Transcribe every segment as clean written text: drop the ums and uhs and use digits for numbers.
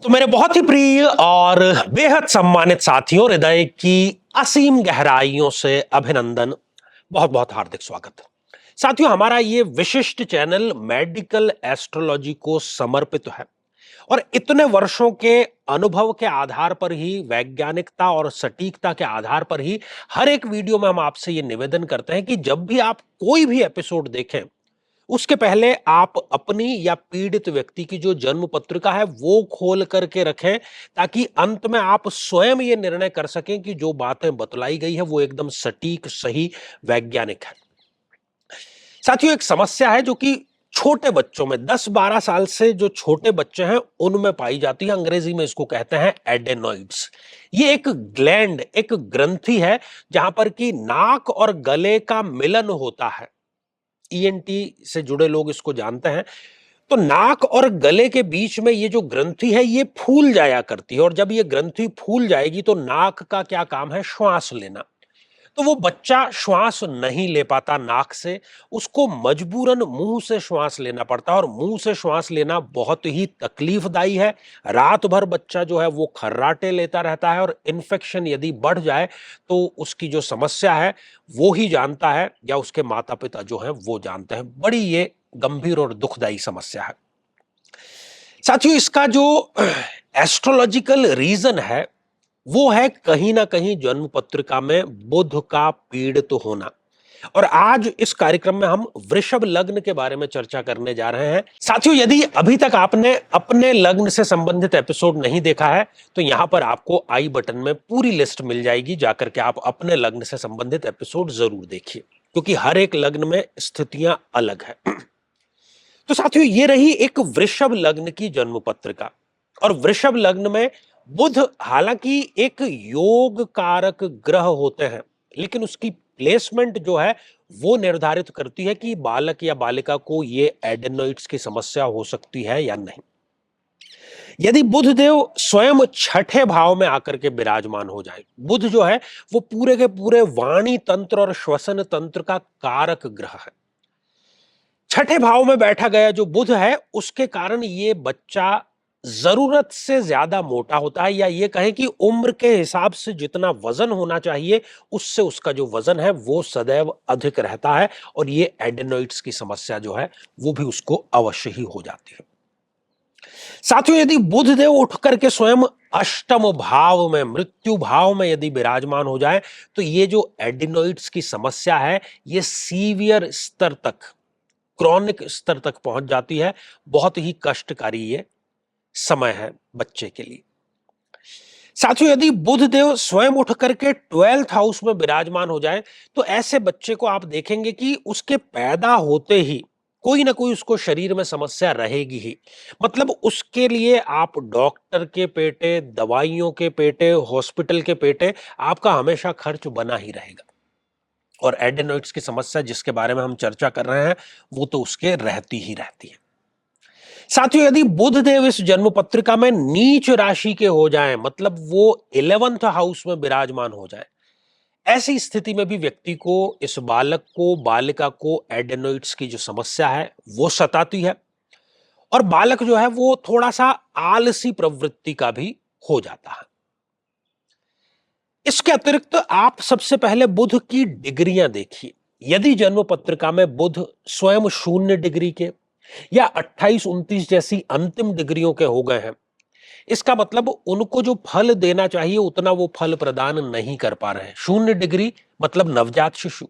तो मेरे बहुत ही प्रिय और बेहद सम्मानित साथियों, हृदय की असीम गहराइयों से अभिनंदन, बहुत बहुत हार्दिक स्वागत। साथियों, हमारा ये विशिष्ट चैनल मेडिकल एस्ट्रोलॉजी को समर्पित है और इतने वर्षों के अनुभव के आधार पर ही, वैज्ञानिकता और सटीकता के आधार पर ही हर एक वीडियो में हम आपसे ये निवेदन करते हैं कि जब भी आप कोई भी एपिसोड देखें, उसके पहले आप अपनी या पीड़ित व्यक्ति की जो जन्म पत्रिका है वो खोल करके रखें, ताकि अंत में आप स्वयं ये निर्णय कर सकें कि जो बातें बतलाई गई है वो एकदम सटीक, सही, वैज्ञानिक है। साथियों, एक समस्या है जो कि छोटे बच्चों में 10-12 साल से जो छोटे बच्चे हैं उनमें पाई जाती है। अंग्रेजी में इसको कहते हैं एडेनॉइड्स। ये एक ग्लैंड, एक ग्रंथि है जहां पर कि नाक और गले का मिलन होता है। ईएनटी से जुड़े लोग इसको जानते हैं। तो नाक और गले के बीच में ये जो ग्रंथि है ये फूल जाया करती है, और जब ये ग्रंथि फूल जाएगी तो नाक का क्या काम है? श्वास लेना। तो वो बच्चा श्वास नहीं ले पाता नाक से, उसको मजबूरन मुंह से श्वास लेना पड़ता है, और मुंह से श्वास लेना बहुत ही तकलीफदायी है। रात भर बच्चा जो है वो खर्राटे लेता रहता है, और इन्फेक्शन यदि बढ़ जाए तो उसकी जो समस्या है वो ही जानता है, या उसके माता पिता जो है वो जानते हैं। बड़ी ये गंभीर और दुखदायी समस्या है। साथियों, इसका जो एस्ट्रोलॉजिकल रीजन है वो है कहीं ना कहीं जन्म पत्रिका में बुध का पीड़ित होना। और आज इस कार्यक्रम में हम वृषभ लग्न के बारे में चर्चा करने जा रहे हैं। साथियों, यदि अभी तक आपने अपने लग्न से संबंधित एपिसोड नहीं देखा है तो यहां पर आपको आई बटन में पूरी लिस्ट मिल जाएगी, जाकर के आप अपने लग्न से संबंधित एपिसोड जरूर देखिए, क्योंकि हर एक लग्न में स्थितियां अलग है। तो साथियों, ये रही एक वृषभ लग्न की जन्म पत्रिका। और वृषभ लग्न में बुध हालांकि एक योग कारक ग्रह होते हैं, लेकिन उसकी प्लेसमेंट जो है वो निर्धारित करती है कि बालक या बालिका को ये एडेनोइड्स की समस्या हो सकती है या नहीं। यदि बुध देव स्वयं छठे भाव में आकर के विराजमान हो जाए, बुध जो है वो पूरे के पूरे वाणी तंत्र और श्वसन तंत्र का कारक ग्रह है। छठे भाव में बैठा गया जो बुध है उसके कारण ये बच्चा जरूरत से ज्यादा मोटा होता है, या ये कहें कि उम्र के हिसाब से जितना वजन होना चाहिए उससे उसका जो वजन है वो सदैव अधिक रहता है, और ये एडेनोइड्स की समस्या जो है वो भी उसको अवश्य ही हो जाती है। साथियों, यदि बुध देव उठ करके स्वयं अष्टम भाव में, मृत्यु भाव में यदि विराजमान हो जाए तो ये जो एडेनोइड्स की समस्या है ये सीवियर स्तर तक, क्रॉनिक स्तर तक पहुंच जाती है। बहुत ही कष्टकारी ये समय है बच्चे के लिए। साथियों, यदि बुध देव स्वयं उठ करके 12th हाउस में विराजमान हो जाए तो ऐसे बच्चे को आप देखेंगे कि उसके पैदा होते ही कोई ना कोई उसको शरीर में समस्या रहेगी ही। मतलब उसके लिए आप डॉक्टर के पेटे, दवाइयों के पेटे, हॉस्पिटल के पेटे, आपका हमेशा खर्च बना ही रहेगा। और एडेनोइड्स की समस्या जिसके बारे में हम चर्चा कर रहे हैं वो तो उसके रहती ही रहती है। साथियों, यदि बुध देव इस जन्म पत्रिका में नीच राशि के हो जाएं, मतलब वो 11th हाउस में विराजमान हो जाएं, ऐसी स्थिति में भी व्यक्ति को, इस बालक को, बालिका को एडेनोइड्स की जो समस्या है वो सताती है, और बालक जो है वो थोड़ा सा आलसी प्रवृत्ति का भी हो जाता है। इसके अतिरिक्त आप सबसे पहले बुध की डिग्रियां देखिए। यदि जन्म पत्रिका में बुध स्वयं 0 डिग्री के या 28-29 जैसी अंतिम डिग्रियों के हो गए हैं, इसका मतलब उनको जो फल देना चाहिए उतना वो फल प्रदान नहीं कर पा रहे हैं। 0 डिग्री मतलब नवजात शिशु,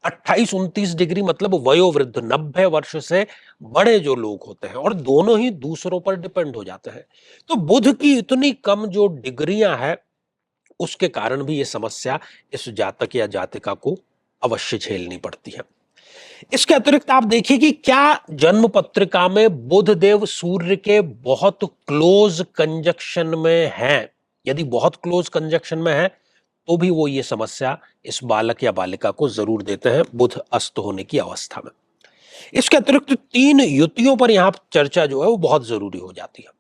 28-29 डिग्री मतलब वयोवृद्ध, 90 वर्ष से बड़े जो लोग होते हैं, और दोनों ही दूसरों पर डिपेंड हो जाते हैं। तो बुध की इतनी कम जो डिग्रियां हैं उसके कारण भी ये समस्या इस जातक या जातिका को अवश्य झेलनी पड़ती है। इसके अतिरिक्त आप देखिए कि क्या जन्म पत्रिका में बुध देव सूर्य के बहुत क्लोज कंजक्शन में हैं। यदि बहुत क्लोज कंजक्शन में है तो भी वो ये समस्या इस बालक या बालिका को जरूर देते हैं बुध अस्त होने की अवस्था में। इसके अतिरिक्त 3 युतियों पर यहां चर्चा जो है वो बहुत जरूरी हो जाती है।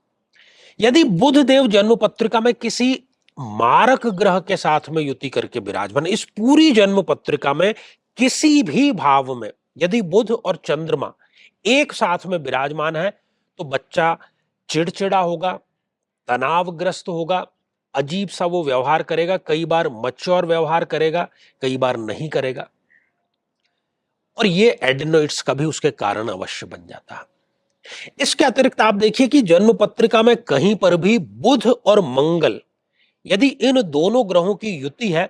यदि बुध देव जन्म पत्रिका में किसी मारक ग्रह के साथ में युति करके विराजमान, इस पूरी जन्म पत्रिका में किसी भी भाव में यदि बुध और चंद्रमा एक साथ में विराजमान है तो बच्चा चिड़चिड़ा होगा, तनावग्रस्त होगा, अजीब सा वो व्यवहार करेगा, कई बार मैच्योर व्यवहार करेगा, कई बार नहीं करेगा, और ये एडेनोइड्स का भी उसके कारण अवश्य बन जाता है। इसके अतिरिक्त आप देखिए कि जन्म पत्रिका में कहीं पर भी बुध और मंगल, यदि इन दोनों ग्रहों की युति है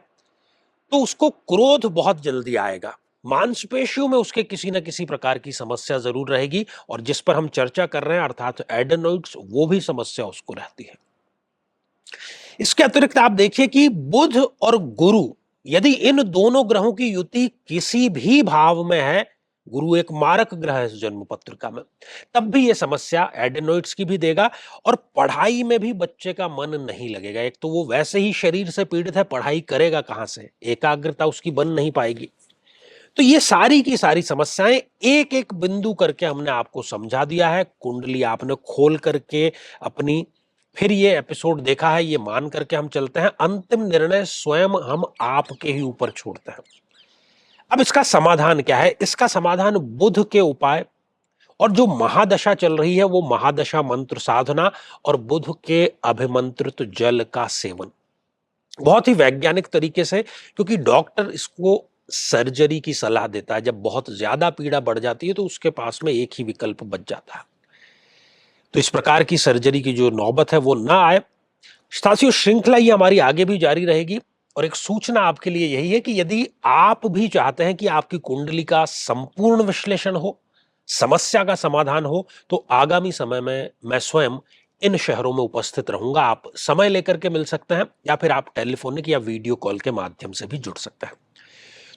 तो उसको क्रोध बहुत जल्दी आएगा, मांसपेशियों में उसके किसी न किसी प्रकार की समस्या जरूर रहेगी, और जिस पर हम चर्चा कर रहे हैं अर्थात एडेनोइड्स, वो भी समस्या उसको रहती है। इसके अतिरिक्त आप देखिए कि बुध और गुरु, यदि इन दोनों ग्रहों की युति किसी भी भाव में है, गुरु एक मारक ग्रह है जन्म पत्रिका में, तब भी यह समस्या एडेनोइड्स की भी देगा, और पढ़ाई में भी बच्चे का मन नहीं लगेगा। एक तो वो वैसे ही शरीर से पीड़ित है, पढ़ाई करेगा कहां से, एकाग्रता उसकी बन नहीं पाएगी। तो ये सारी की सारी समस्याएं एक एक बिंदु करके हमने आपको समझा दिया है, कुंडली आपने खोल करके अपनी फिर ये एपिसोड देखा है, ये मान करके हम चलते हैं, अंतिम निर्णय स्वयं हम आपके ही ऊपर छोड़ते हैं। अब इसका समाधान क्या है? इसका समाधान बुध के उपाय, और जो महादशा चल रही है वो महादशा मंत्र साधना, और बुध के अभिमंत्रित जल का सेवन, बहुत ही वैज्ञानिक तरीके से, क्योंकि डॉक्टर इसको सर्जरी की सलाह देता है। जब बहुत ज्यादा पीड़ा बढ़ जाती है तो उसके पास में एक ही विकल्प बच जाता है, तो इस प्रकार की सर्जरी की जो नौबत है वो ना आए। साथियों, श्रृंखला ये हमारी आगे भी जारी रहेगी, और एक सूचना आपके लिए यही है कि यदि आप भी चाहते हैं कि आपकी कुंडली का संपूर्ण विश्लेषण हो, समस्या का समाधान हो, तो आगामी समय में मैं स्वयं इन शहरों में उपस्थित रहूंगा। आप समय लेकर के मिल सकते हैं, या फिर आप टेलीफोनिक या वीडियो कॉल के माध्यम से भी जुड़ सकते हैं।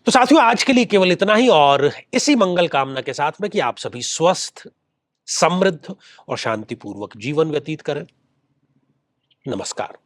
तो साथियों, आज के लिए केवल इतना ही, और इसी मंगल कामना के साथ में कि आप सभी स्वस्थ, समृद्ध और शांतिपूर्वक जीवन व्यतीत करें। नमस्कार।